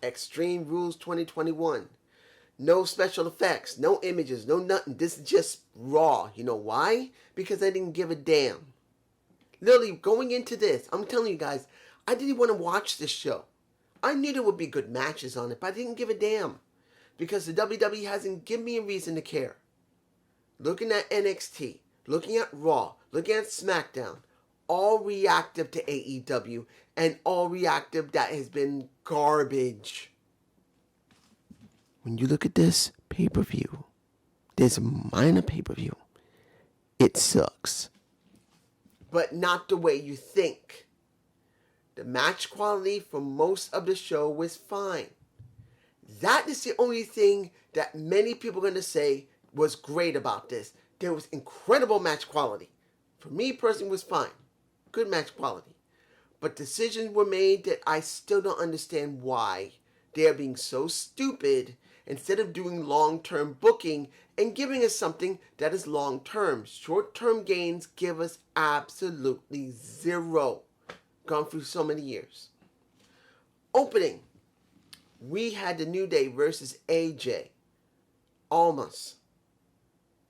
Extreme Rules 2021. No special effects, no images, no nothing. This is just raw. You know why? Because I didn't give a damn. Literally, going into this, I'm telling you guys, I didn't want to watch this show. I knew there would be good matches on it, but I didn't give a damn. Because the WWE hasn't given me a reason to care. Looking at NXT, looking at Raw, looking at SmackDown, all reactive to AEW, and all reactive that has been garbage. When you look at this pay-per-view, this minor pay-per-view, it sucks. But not the way you think. The match quality for most of the show was fine. That is the only thing that many people are going to say was great about this. There was incredible match quality. For me personally, it was fine. Good match quality. But decisions were made that I still don't understand why. They are being so stupid instead of doing long-term booking and giving us something that is long-term. Short-term gains give us absolutely zero. Gone through so many years. Opening. We had the New Day versus AJ, Almas,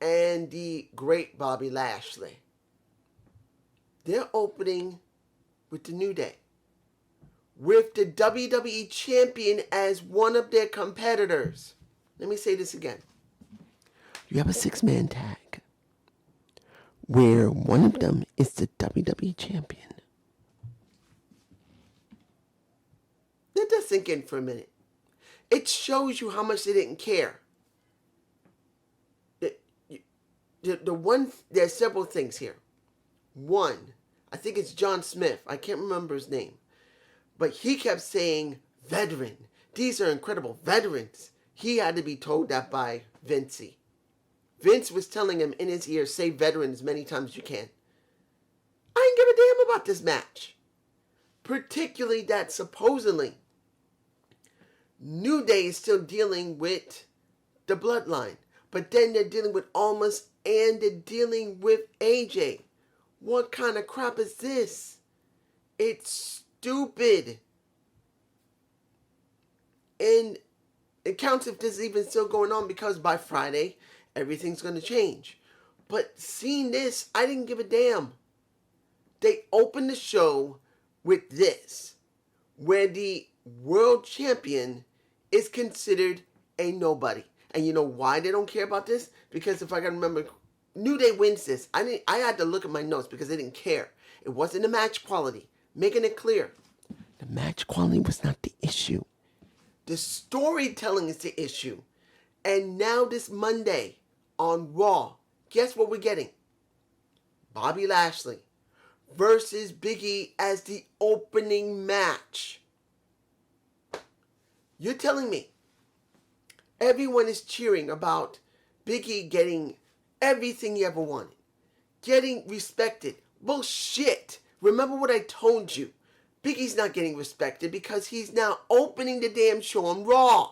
and the great Bobby Lashley. They're opening with the New Day, with the WWE Champion as one of their competitors. Let me say this again. You have a 6-man tag, where one of them is the WWE Champion. Let that sink in for a minute. It shows you how much they didn't care. There's several things here. One, I think it's John Smith. I can't remember his name. But he kept saying, veteran. These are incredible veterans. He had to be told that by Vincey. Vince was telling him in his ear, say veteran as many times as you can. I didn't give a damn about this match. Particularly that supposedly New Day is still dealing with the bloodline. But then they're dealing with Almas and they're dealing with AJ. What kind of crap is this? It's stupid. And it counts if this is even still going on because by Friday, everything's going to change. But seeing this, I didn't give a damn. They opened the show with this, where the world champion is considered a nobody. And you know why they don't care about this? Because if I can remember, New Day wins this. I had to look at my notes because they didn't care. It wasn't the match quality. Making it clear. The match quality was not the issue. The storytelling is the issue. And now this Monday on Raw, guess what we're getting? Bobby Lashley versus Big E as the opening match. You're telling me everyone is cheering about Big E getting everything he ever wanted. Getting respected. Bullshit. Remember what I told you. Big E's not getting respected because he's now opening the damn show on Raw.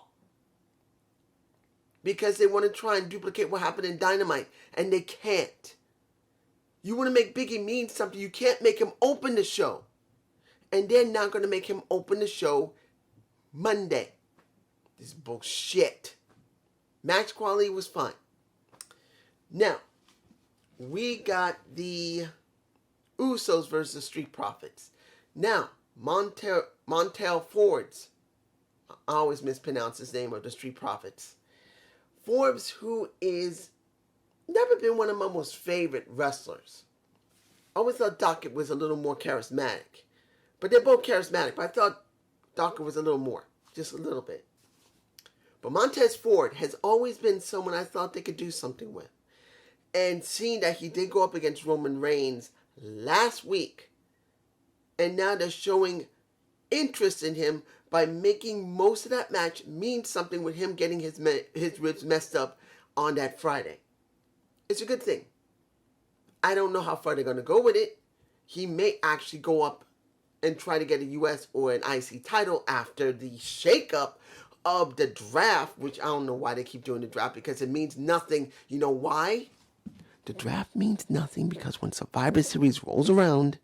Because they want to try and duplicate what happened in Dynamite. And they can't. You want to make Big E mean something, you can't make him open the show. And they're not going to make him open the show Monday. This is bullshit. Match quality was fine. Now, we got the Usos versus the Street Profits. Now, Montel Ford's, I always mispronounce his name, of the Street Profits. Forbes, who is never been one of my most favorite wrestlers. I always thought Dockett was a little more charismatic. But they're both charismatic, but I thought Dockett was a little more. Just a little bit. But Montez Ford has always been someone I thought they could do something with. And seeing that he did go up against Roman Reigns last week, and now they're showing interest in him by making most of that match mean something with him getting his ribs messed up on that Friday. It's a good thing. I don't know how far they're going to go with it. He may actually go up and try to get a US or an IC title after the shakeup of the draft, which I don't know why they keep doing the draft, because it means nothing. You know why? The draft means nothing because when Survivor Series rolls around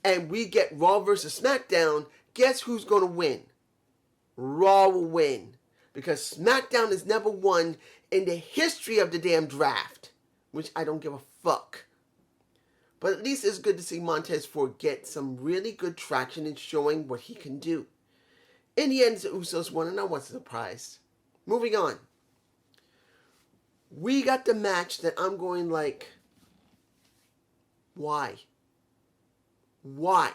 and we get Raw versus SmackDown, guess who's going to win? Raw will win. Because SmackDown has never won in the history of the damn draft. Which I don't give a fuck. But at least it's good to see Montez Ford get some really good traction in showing what he can do. In the end, the Usos won, and I wasn't surprised. Moving on. We got the match that I'm going like, why? Why?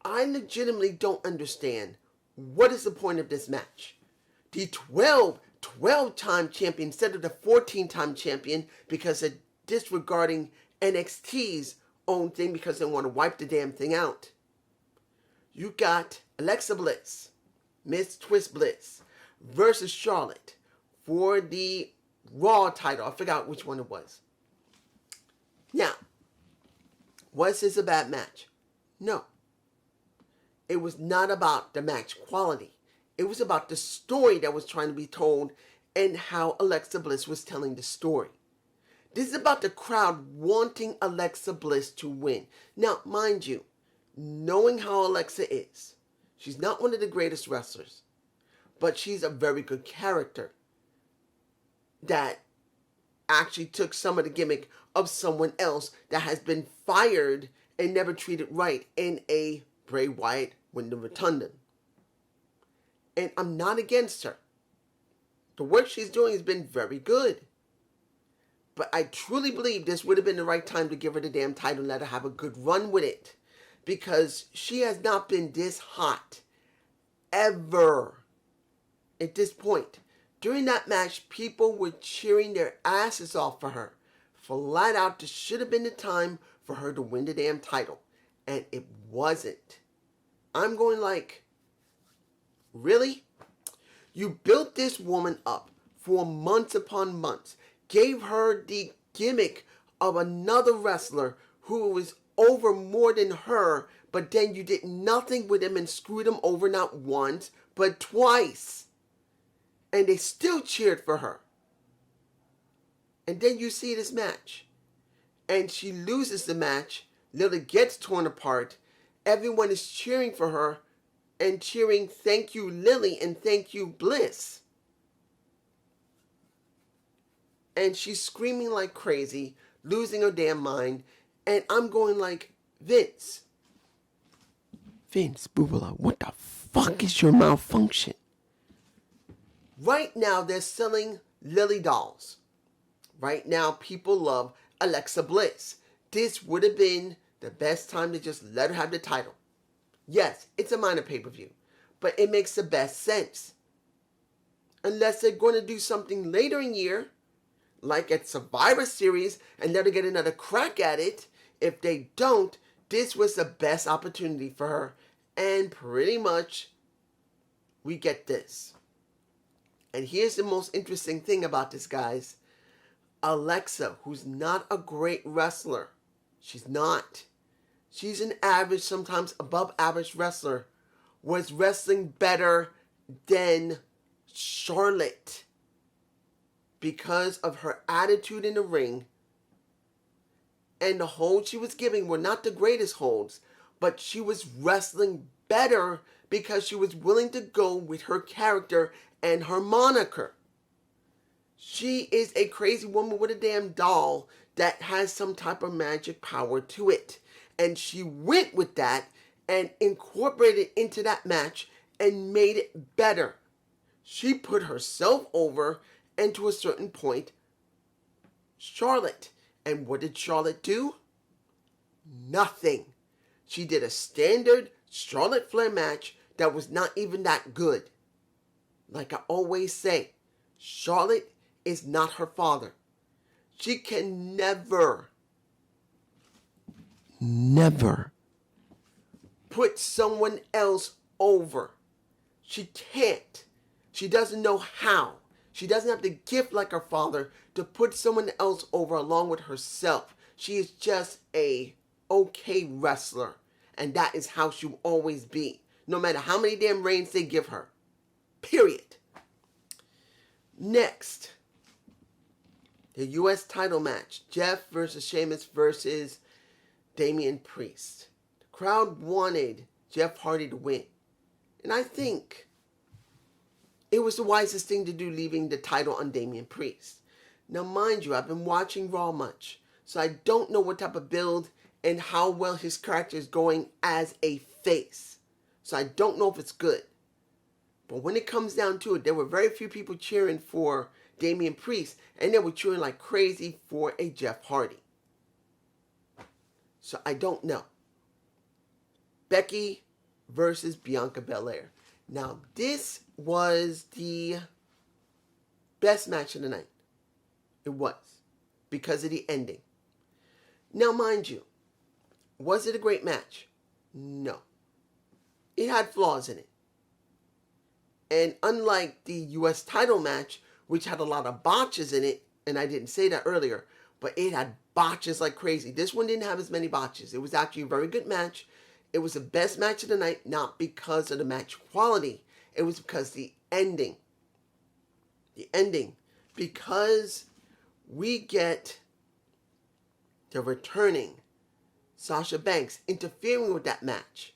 I legitimately don't understand what is the point of this match. The 12-time champion instead of the 14-time champion because they're disregarding NXT's own thing because they want to wipe the damn thing out. You got Alexa Bliss, Miss Twist Bliss, versus Charlotte for the Raw title. I forgot which one it was. Now, was this a bad match? No. It was not about the match quality. It was about the story that was trying to be told and how Alexa Bliss was telling the story. This is about the crowd wanting Alexa Bliss to win. Now, mind you, knowing how Alexa is, she's not one of the greatest wrestlers, but she's a very good character that actually took some of the gimmick of someone else that has been fired and never treated right in a Bray Wyatt Wyndham Rotunda. And I'm not against her. The work she's doing has been very good. But I truly believe this would have been the right time to give her the damn title and let her have a good run with it. Because she has not been this hot ever at this point. During that match, people were cheering their asses off for her. Flat out, this should have been the time for her to win the damn title. And it wasn't. I'm going like, really? You built this woman up for months upon months. Gave her the gimmick of another wrestler who was over more than her. But then you did nothing with him and screwed him over not once, but twice. And they still cheered for her. And then you see this match. And she loses the match. Lily gets torn apart. Everyone is cheering for her. And cheering, thank you, Lily, and thank you, Bliss. And she's screaming like crazy, losing her damn mind. And I'm going like, Vince, Boobala, what the fuck is your malfunction? Right now, they're selling Lily dolls. Right now, people love Alexa Bliss. This would have been the best time to just let her have the title. Yes, it's a minor pay-per-view, but it makes the best sense. Unless they're going to do something later in the year, like at Survivor Series, and let her get another crack at it. If they don't, this was the best opportunity for her. And pretty much, we get this. And here's the most interesting thing about this, guys. Alexa, who's not a great wrestler. She's not. She's an average, sometimes above average wrestler. Was wrestling better than Charlotte. Because of her attitude in the ring. And the holds she was giving were not the greatest holds. But she was wrestling better because she was willing to go with her character and her moniker. She is a crazy woman with a damn doll that has some type of magic power to it. And she went with that and incorporated it into that match and made it better. She put herself over and to a certain point, Charlotte. And what did Charlotte do? Nothing. She did a standard Charlotte Flair match that was not even that good. Like I always say, Charlotte is not her father. She can never put someone else over. She can't. She doesn't know how. She doesn't have the gift like her father to put someone else over along with herself. She is just a okay wrestler. And that is how she will always be. No matter how many damn reigns they give her. Period. Next. The U.S. title match. Jeff versus Sheamus versus Damian Priest. The crowd wanted Jeff Hardy to win. And I think It was the wisest thing to do, leaving the title on Damian Priest. Now, mind you, I've been watching Raw much, so I don't know what type of build and how well his character is going as a face. So I don't know if it's good. But when it comes down to it, there were very few people cheering for Damian Priest, and they were cheering like crazy for a Jeff Hardy. So I don't know. Becky versus Bianca Belair. Now, this was the best match of the night. It was. Because of the ending. Now, mind you, was it a great match? No. It had flaws in it. And unlike the U.S. title match, which had a lot of botches in it, and I didn't say that earlier, but it had botches like crazy. This one didn't have as many botches. It was actually a very good match. It was the best match of the night, not because of the match quality. It was because the ending. The ending. Because we get the returning Sasha Banks interfering with that match.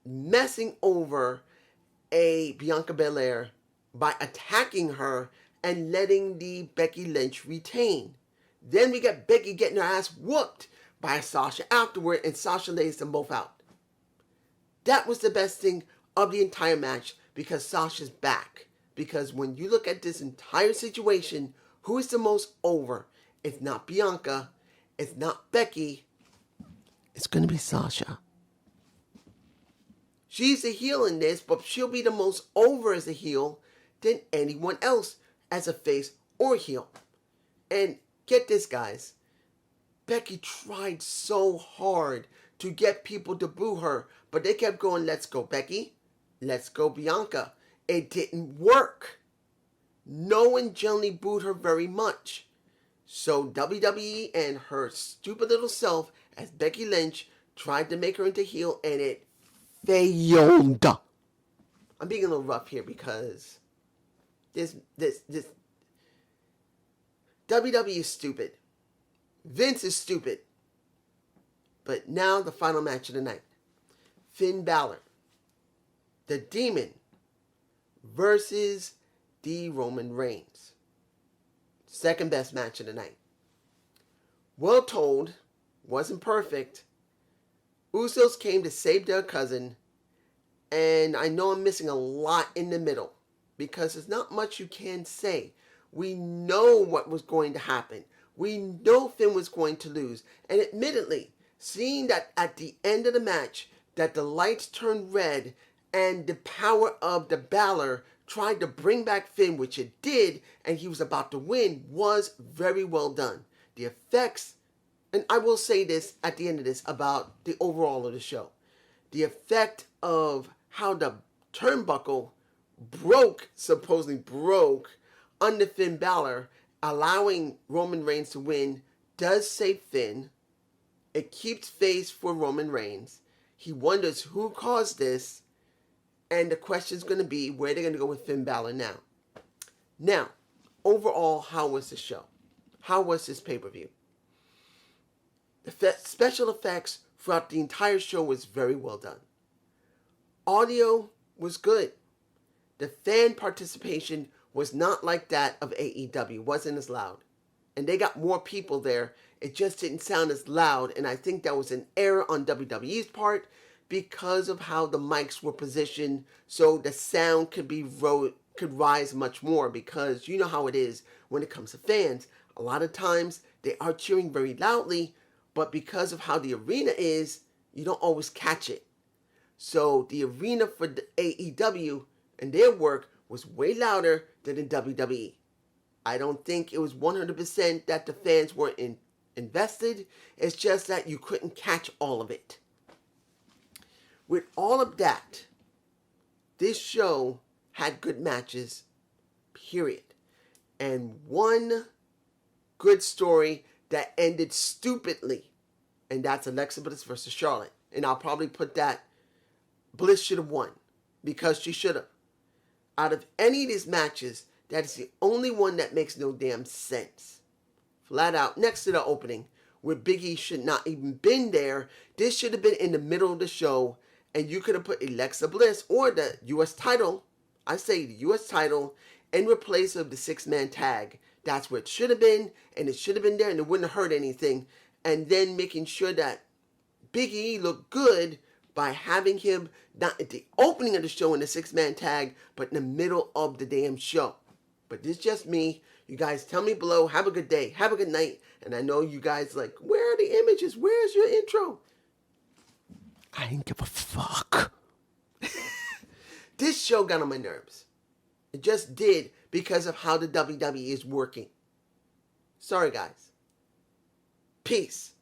Messing over a Bianca Belair by attacking her and letting the Becky Lynch retain. Then we get Becky getting her ass whooped by Sasha afterward, and Sasha lays them both out. That was the best thing of the entire match, because Sasha's back. Because when you look at this entire situation, who is the most over? It's not Bianca. It's not Becky. It's going to be Sasha. She's a heel in this, but she'll be the most over as a heel than anyone else as a face or heel. And get this, guys. Becky tried so hard to get people to boo her, but they kept going, let's go Becky, let's go Bianca. It didn't work. No one generally booed her very much. So WWE and her stupid little self as Becky Lynch tried to make her into heel, and it failed. I'm being a little rough here because this WWE is stupid. Vince is stupid. But now the final match of the night. Finn Balor, the Demon, versus the Roman Reigns. Second best match of the night. Well told, wasn't perfect. Usos came to save their cousin, and I know I'm missing a lot in the middle because there's not much you can say. We know what was going to happen. We know Finn was going to lose, and admittedly, seeing that at the end of the match that the lights turned red and the power of the Balor tried to bring back Finn, which it did, and he was about to win, was very well done. The effects, and I will say this at the end of this about the overall of the show. The effect of how the turnbuckle supposedly broke under Finn Balor, allowing Roman Reigns to win, does save Finn. It keeps face for Roman Reigns. He wonders who caused this, and the question is going to be where they're going to go with Finn Balor now. Now, overall, how was the show? How was this pay-per-view? The special effects throughout the entire show was very well done. Audio was good. The fan participation was not like that of AEW. It wasn't as loud. And they got more people there. It just didn't sound as loud. And I think that was an error on WWE's part because of how the mics were positioned so the sound could rise much more, because you know how it is when it comes to fans. A lot of times they are cheering very loudly, but because of how the arena is, you don't always catch it. So the arena for the AEW and their work was way louder than in WWE. I don't think it was 100% that the fans weren't invested. It's just that you couldn't catch all of it. With all of that, this show had good matches, period. And one good story that ended stupidly, and that's Alexa Bliss versus Charlotte. And I'll probably put that Bliss should have won, because she should have. Out of any of these matches, that is the only one that makes no damn sense. Flat out, next to the opening, where Big E should not even been there. This should have been in the middle of the show, and you could have put Alexa Bliss or the U.S. title I say the U.S. title in replace of the six-man tag. That's where it should have been, and it should have been there, and it wouldn't have hurt anything. And then making sure that Big E looked good by having him not at the opening of the show in the six-man tag, but in the middle of the damn show. But this is just me. You guys tell me below. Have a good day. Have a good night. And I know you guys like, where are the images? Where's your intro? I didn't give a fuck. This show got on my nerves. It just did because of how the WWE is working. Sorry, guys. Peace.